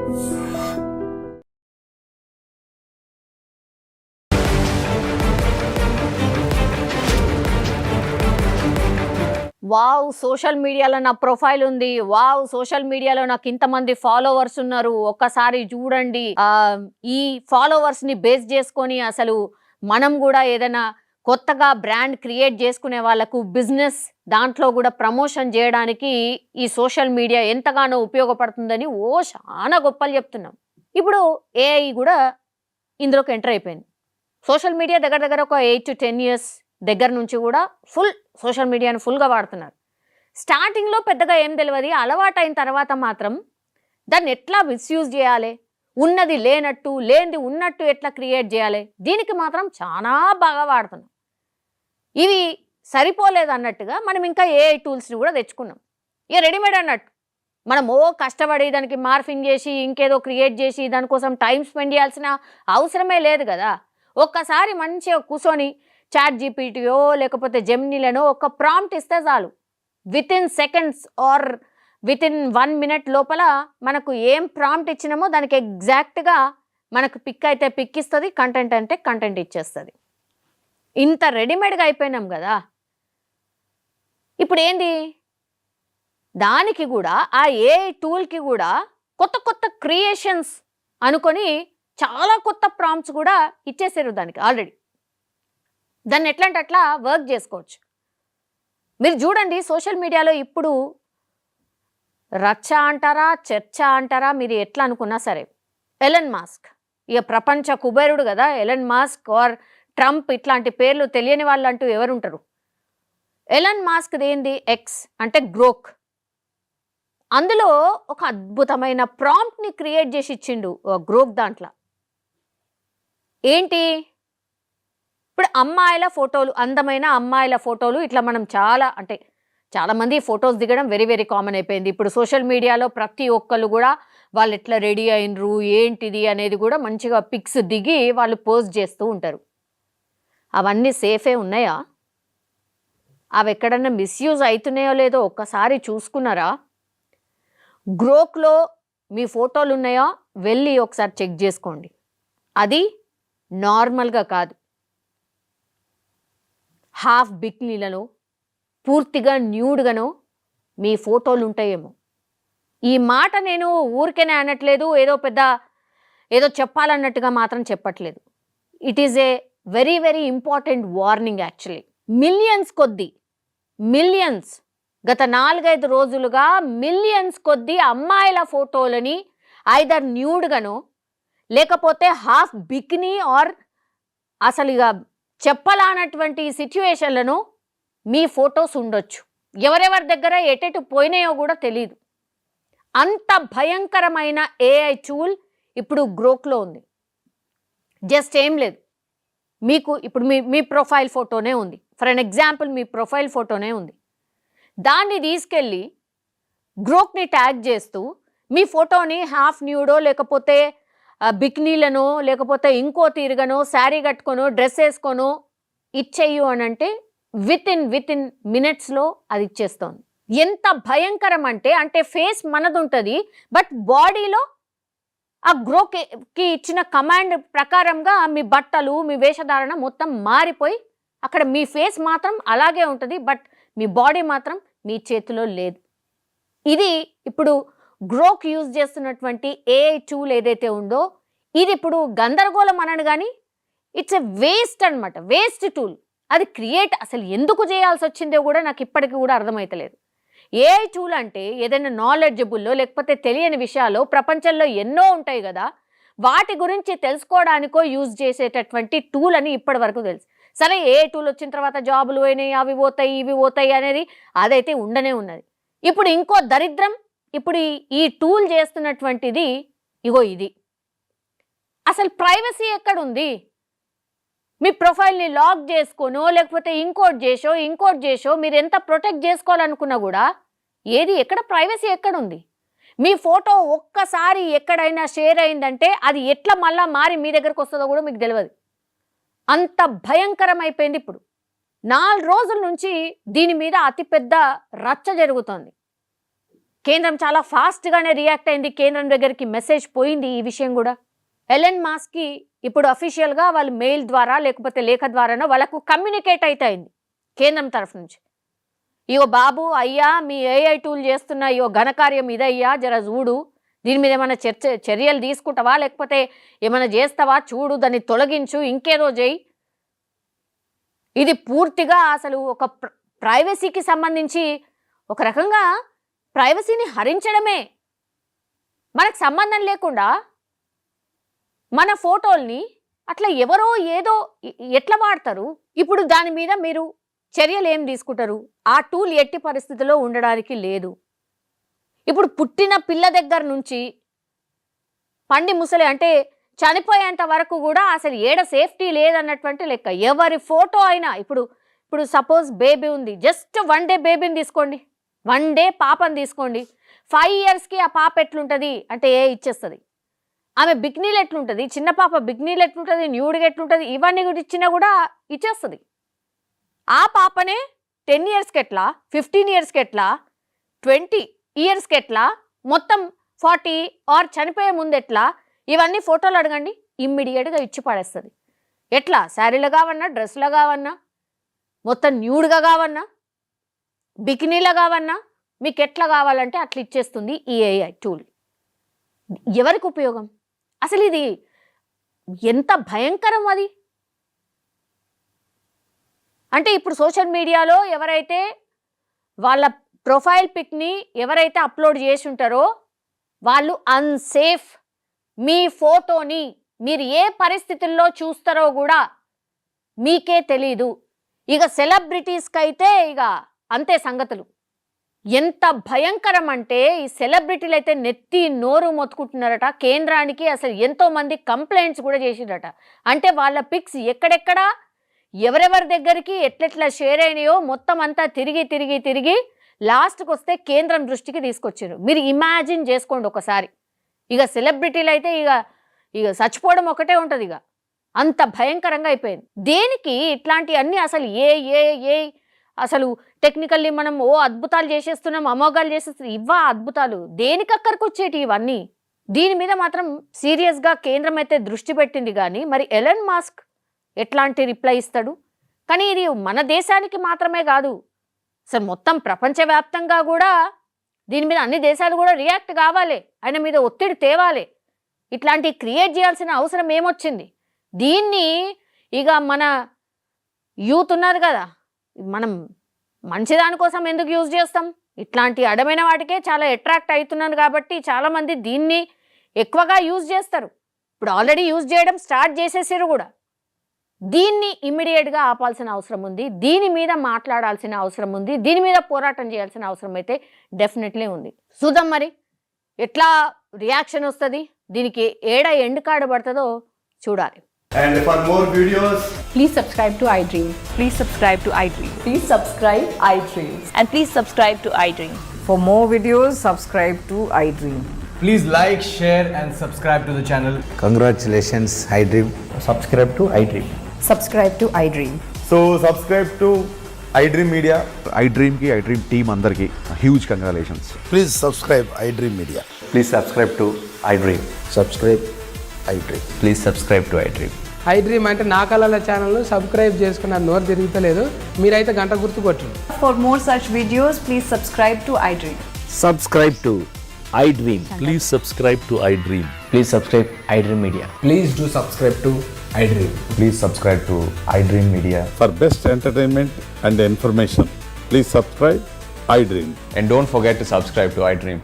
Wow! Social మీడియాలో నా profile ఉంది. వావ్! సోషల్ మీడియాలో నాకు ఇంతమంది ఫాలోవర్స్ ఉన్నారు. ఒక్కసారి చూడండి. ఈ ఫాలోవర్స్‌ని బేస్ చేసుకొని అసలు మనం గూడా ఏదైనా కొత్తగా బ్రాండ్ క్రియేట్ చేసుకునే వాళ్ళకు బిజినెస్ దాంట్లో గూడా ప్రమోషన్ జేయడానికి ఈ సోషల్ మీడియా ఎంతగానో ఉపయోగపడుతుందని చాలా గొప్పలు చెప్తున్నాం. ఇప్పుడు ఏఐ గూడా ఇందులోకి ఎంటర్ అయిపోయింది. సోషల్ మీడియా దగ్గర దగ్గర ఒక 8-10 ఇయర్స్ దగ్గర నుంచి గూడా సోషల్ మీడియాని ఫుల్‌గా వాడుతున్నారు. స్టార్టింగ్‌లో పెద్దగా ఏం తెలవది. అలవాటైన తర్వాత మాత్రం దాన్ని ఎట్లా మిస్‌యూజ్ జేయాలి, ఉన్నది లేనట్టు, లేనిది ఉన్నట్టు ఎట్లా క్రియేట్ జేయాలి, దీనికి మాత్రం చానా బాగా వాడుతున్నాం. ఇవి సరిపోలేదన్నట్టుగా మనం ఇంకా ఏఐ టూల్స్‌ని గూడా తెచ్చుకున్నాం. ఇక రెడీమేడ్ అన్నట్టు. మనం కష్టపడి దానికి మార్ఫింగ్ జేసి, ఇంకేదో క్రియేట్ జేసి, దానికోసం టైమ్ స్పెండ్ చేయాల్సిన అవసరమే లేదు గదా! ఒక్కసారి మంచిగా కూసోని చాట్ జీపీటీయో లేకపోతే జెమినీలనో ఒక ప్రాంప్ట్ ఇస్తే చాలు. Within seconds are within 1 minute లోపల మనకు ఏం ప్రాంప్ట్ ఇచ్చినామో దానికి ఎగ్జాక్ట్‌గా మనకు పిక్ అయితే పిక్ ఇస్తది. కంటెంట్ అంటే కంటెంట్ ఇచ్చేస్తది. ఇంత రెడీమేడ్‌గా అయిపోయినాం గదా! ఇప్పుడేంది? దానికి గూడా ఆ ఏఐ టూల్‌కి గూడా కొత్త కొత్త క్రియేషన్స్ అనుకొని చాలా కొత్త ప్రాంప్ట్స్ గూడా ఇచ్చేసారు దానికి ఆల్రెడీ. దాన్ని ఎట్లా అంటే అట్లా వర్క్ చేసుకోవచ్చు. మీరు చూడండి సోషల్ మీడియాలో ఇప్పుడు రచ్చ అంటారా, చర్చ అంటారా, మీరు ఎట్లా అనుకున్నా సరే, ఎలన్ మాస్క్ ఇక ప్రపంచ కుబేరుడు కదా. ఎలన్ మాస్క్ ఆర్ ట్రంప్ ఇట్లాంటి పేర్లు తెలియని వాళ్ళు అంటూ ఎవరుంటారు? ఎలన్ మాస్క్ది ఏంది? ఎక్స్ అంటే గ్రోక్. అందులో ఒక అద్భుతమైన ప్రాంప్ట్ని క్రియేట్ చేసి ఇచ్చిండు గ్రోక్ దాంట్లో. ఏంటి? ఇప్పుడు అమ్మాయిల ఫోటోలు, అందమైన అమ్మాయిల ఫోటోలు ఇట్లా మనం చాలామంది ఫొటోస్ దిగడం వెరీ వెరీ కామన్ అయిపోయింది. ఇప్పుడు సోషల్ మీడియాలో ప్రతి ఒక్కళ్ళు కూడా వాళ్ళు ఎట్లా రెడీ అయినరు, ఏంటిది అనేది కూడా మంచిగా పిక్స్ దిగి వాళ్ళు పోస్ట్ చేస్తూ ఉంటారు. అవన్నీ సేఫే ఉన్నాయా? అవి ఎక్కడన్నా మిస్యూజ్ అవుతున్నాయో లేదో ఒక్కసారి చూసుకున్నారా? గ్రోక్లో మీ ఫోటోలు ఉన్నాయా? వెళ్ళి ఒకసారి చెక్ చేసుకోండి. అది నార్మల్గా కాదు. హాఫ్ బికినీలలో పూర్తిగా న్యూడ్గానో మీ ఫోటోలు ఉంటాయేమో. ఈ మాట నేను ఊరికేనే అనట్లేదు, ఏదో చెప్పాలన్నట్టుగా మాత్రం చెప్పట్లేదు. It is a very very important warning actually. Millions గత 4-5 రోజులుగా మిలియన్స్ కొద్దీ అమ్మాయిల ఫోటోలని ఐదర్ న్యూడ్గానో లేకపోతే హాఫ్ బికినీ ఆర్ అసలు ఇక చెప్పలానటువంటి సిచ్యువేషన్లను మీ ఫొటోస్ ఉండొచ్చు. ఎవరెవరి దగ్గర ఎటెటు పోయినాయో కూడా తెలీదు. అంత భయంకరమైన ఏఐ టూల్ ఇప్పుడు గ్రోక్లో ఉంది. జస్ట్ ఏం లేదు, మీకు ఇప్పుడు మీ ప్రొఫైల్ ఫోటోనే ఉంది. ఫర్ అన్ ఎగ్జాంపుల్ మీ ప్రొఫైల్ ఫోటోనే ఉంది. దాన్ని తీసుకెళ్ళి గ్రోక్ని ట్యాగ్ చేస్తూ మీ ఫోటోని హాఫ్ న్యూడో లేకపోతే బికినీలనో లేకపోతే ఇంకో తీరుగానో శారీ కట్టుకొనో డ్రెస్ వేసుకోనో ఇచ్చేయు అని అంటే వితిన్ మినిట్స్లో అది ఇచ్చేస్తోంది. ఎంత భయంకరం అంటే ఫేస్ మనది ఉంటుంది, బట్ బాడీలో ఆ గ్రోకి ఇచ్చిన కమాండ్ ప్రకారంగా మీ బట్టలు మీ వేషధారణ మొత్తం మారిపోయి అక్కడ మీ ఫేస్ మాత్రం అలాగే ఉంటుంది, బట్ మీ బాడీ మాత్రం మీ చేతిలో లేదు. ఇది ఇప్పుడు గ్రోక్ యూజ్ చేస్తున్నటువంటి ఏఐ టూల్ ఏదైతే ఉందో ఇది ఇప్పుడు గందరగోళం అనను కానీ ఇట్స్ ఎ వేస్ట్ అనమాట. Waste tool. అది క్రియేట్ అసలు ఎందుకు చేయాల్సి వచ్చిందో కూడా నాకు ఇప్పటికీ కూడా అర్థమవుతలేదు. ఏఐ టూల్ అంటే ఏదైనా నాలెడ్జబుల్లో లేకపోతే తెలియని విషయాలు ప్రపంచంలో ఎన్నో ఉంటాయి కదా, వాటి గురించి తెలుసుకోవడానికో యూజ్ చేసేటటువంటి టూల్ అని ఇప్పటి వరకు తెలుసు. సరే ఏఐ టూల్ వచ్చిన తర్వాత జాబులు పోయినాయి, అవి పోతాయి ఇవి పోతాయి అనేది అదైతే ఉండనే ఉన్నది. ఇప్పుడు ఇంకో దరిద్రం, ఇప్పుడు ఈ టూల్ చేస్తున్నటువంటిది ఇగో ఇది. అసలు ప్రైవసీ ఎక్కడుంది? మీ ప్రొఫైల్ని లాక్ చేసుకోనో లేకపోతే ఇంకోటి చేసో మీరు ఎంత ప్రొటెక్ట్ చేసుకోవాలనుకున్నా కూడా ఎక్కడ ప్రైవసీ ఎక్కడుంది? మీ ఫోటో ఒక్కసారి ఎక్కడైనా షేర్ అయిందంటే అది ఎట్లా మళ్ళా మారి మీ దగ్గరకు వస్తుందో కూడా మీకు తెలియదు. అంత భయంకరం అయిపోయింది. ఇప్పుడు 4 రోజుల నుంచి దీని మీద అతిపెద్ద రచ్చ జరుగుతోంది. కేంద్రం చాలా ఫాస్ట్గానే రియాక్ట్ అయింది, కేంద్రం దగ్గరికి మెసేజ్ పోయింది ఈ విషయం కూడా. ఎలన్ మాస్క్కి ఇప్పుడు అఫీషియల్గా వాళ్ళు మెయిల్ ద్వారా లేకపోతే లేఖ ద్వారానో వాళ్ళకు కమ్యూనికేట్ అవుతాయింది కేంద్రం తరఫు నుంచి. ఇగో బాబు అయ్యా మీ ఏఐ టూల్ చేస్తున్న ఇగో ఘనకార్యం ఇదయ్యా, జర చూడు, దీని మీద ఏమైనా చర్యలు తీసుకుంటావా లేకపోతే ఏమైనా చేస్తావా చూడు, దాన్ని తొలగించు, ఇంకేదో చేయి. ఇది పూర్తిగా అసలు ఒక ప్రైవసీకి సంబంధించి ఒక రకంగా ప్రైవసీని హరించడమే. మనకు సంబంధం లేకుండా మన ఫోటోల్ని అట్లా ఎవరో ఏదో ఎట్లా వాడతారు. ఇప్పుడు దాని మీద మీరు చర్యలు ఏం తీసుకుంటారు? ఆ టూల్ ఎట్టి పరిస్థితిలో ఉండడానికి లేదు. ఇప్పుడు పుట్టిన పిల్ల దగ్గర నుంచి పండి ముసలి అంటే చనిపోయేంత వరకు కూడా అసలు ఏడ సేఫ్టీ లేదన్నటువంటి లెక్క. ఎవరి ఫోటో అయినా ఇప్పుడు సపోజ్ బేబీ ఉంది, జస్ట్ 1 డే బేబీని తీసుకోండి, 1 డే పాపని తీసుకోండి. 5 ఇయర్స్కి ఆ పాప ఎట్లుంటుంది అంటే ఇచ్చేస్తుంది. ఆమె బిగ్నీలు ఎట్లుంటుంది, చిన్న పాప బిగ్నీలు ఎట్లుంటుంది, న్యూడ్గా ఎట్లుంటుంది, ఇవన్నీ కూడా ఇచ్చినా కూడా ఇచ్చేస్తుంది. ఆ పాపనే 10 ఇయర్స్కి ఎట్లా, 15 ఇయర్స్కి ఎట్లా, 20 ఇయర్స్కి ఎట్లా, మొత్తం 40 ఆర్ చనిపోయే ముందు ఎట్లా, ఇవన్నీ ఫోటోలు అడగండి, ఇమ్మీడియట్గా ఇచ్చి పడేస్తుంది. ఎట్లా, శారీలో కావన్నా, డ్రెస్లో కావన్నా, మొత్తం న్యూడ్గా కావన్నా, బికినీలో కావన్నా, మీకు ఎట్లా కావాలంటే అట్లా ఇచ్చేస్తుంది ఈ ఏఐ టూల్. ఎవరికి ఉపయోగం? అసలు ఇది ఎంత భయంకరం అది. అంటే ఇప్పుడు సోషల్ మీడియాలో ఎవరైతే వాళ్ళ ప్రొఫైల్ పిక్ని ఎవరైతే అప్లోడ్ చేసి ఉంటారో వాళ్ళు అన్సేఫ్. మీ ఫోటోని మీరు ఏ పరిస్థితుల్లో చూస్తారో కూడా మీకే తెలీదు. ఇక సెలబ్రిటీస్కి అయితే ఇక అంతే సంగతులు. ఎంత భయంకరం అంటే ఈ సెలబ్రిటీలు అయితే నెత్తి నోరు మొత్తుకుంటున్నారట. కేంద్రానికి అసలు ఎంతోమంది కంప్లైంట్స్ కూడా చేసిరట. అంటే వాళ్ళ పిక్స్ ఎక్కడెక్కడ ఎవరెవరి దగ్గరికి ఎట్లెట్లా షేర్ అయినాయో మొత్తం అంతా తిరిగి లాస్ట్కి వస్తే కేంద్రం దృష్టికి తీసుకొచ్చారు. మీరు ఇమాజిన్ చేసుకోండి ఒకసారి. ఇక సెలబ్రిటీలు అయితే ఇక చచ్చిపోవడం ఒకటే ఉంటుంది. ఇక అంత భయంకరంగా అయిపోయింది. దేనికి ఇట్లాంటి అన్నీ అసలు ఏ అసలు టెక్నికల్లీ మనం అద్భుతాలు చేసేస్తున్నాం, అమోఘాలు చేసేస్తున్నాం. ఇవా అద్భుతాలు దేనికి అక్కడికి వచ్చేటి ఇవన్నీ? దీని మీద మాత్రం సీరియస్గా కేంద్రం అయితే దృష్టి పెట్టింది. కానీ మరి ఎలన్ మాస్క్ ఎట్లాంటి రిప్లై ఇస్తాడు? కానీ ఇది మన దేశానికి మాత్రమే కాదు, అసలు మొత్తం ప్రపంచవ్యాప్తంగా కూడా దీని మీద అన్ని దేశాలు కూడా రియాక్ట్ కావాలి, ఆయన మీద ఒత్తిడి తేవాలి. ఇట్లాంటి క్రియేట్ చేయాల్సిన అవసరం ఏమొచ్చింది? దీన్ని ఇక మన యూత్ ఉన్నారు కదా, మనం మంచిదానికోసం ఎందుకు యూజ్ చేస్తాం? ఇట్లాంటి అడమైన వాటికే చాలా అట్రాక్ట్ అవుతున్నారు కాబట్టి చాలామంది దీన్ని ఎక్కువగా యూజ్ చేస్తారు. ఇప్పుడు ఆల్రెడీ యూజ్ చేయడం స్టార్ట్ చేసేసారు కూడా. దీన్ని ఇమ్మీడియట్గా ఆపాల్సిన అవసరం ఉంది, దీని మీద మాట్లాడాల్సిన అవసరం ఉంది, దీని మీద పోరాటం చేయాల్సిన అవసరం అయితే డెఫినెట్లీ ఉంది. చూద్దాం మరి ఎట్లా రియాక్షన్ వస్తుంది, దీనికి ఏడ ఎండ్ కార్డు పడుతుందో చూడాలి. And for more videos, please subscribe to iDream. Please subscribe to iDream. Please subscribe iDream. And please subscribe to iDream. For more videos, subscribe to iDream. please like, share and subscribe to the channel. Congratulations, iDream. Subscribe to iDream. Subscribe to iDream. So subscribe to iDream Media. iDream team andarki huge congratulations. Please subscribe iDream Media. Please subscribe to iDream. Subscribe iDream. Please subscribe to iDream. iDream అంటే నా కళల ఛానల్ను subscribe చేసుకున్న నోరు తిరుగుతలేదు, మీరైతే గంట గుర్తు కొట్టండి. For more such videos, please subscribe to iDream. Subscribe to iDream. Please subscribe to iDream. Please subscribe iDream Media. Please do subscribe to iDream. Please subscribe to iDream Media. For best entertainment and information, please subscribe iDream. And don't forget to subscribe to iDream.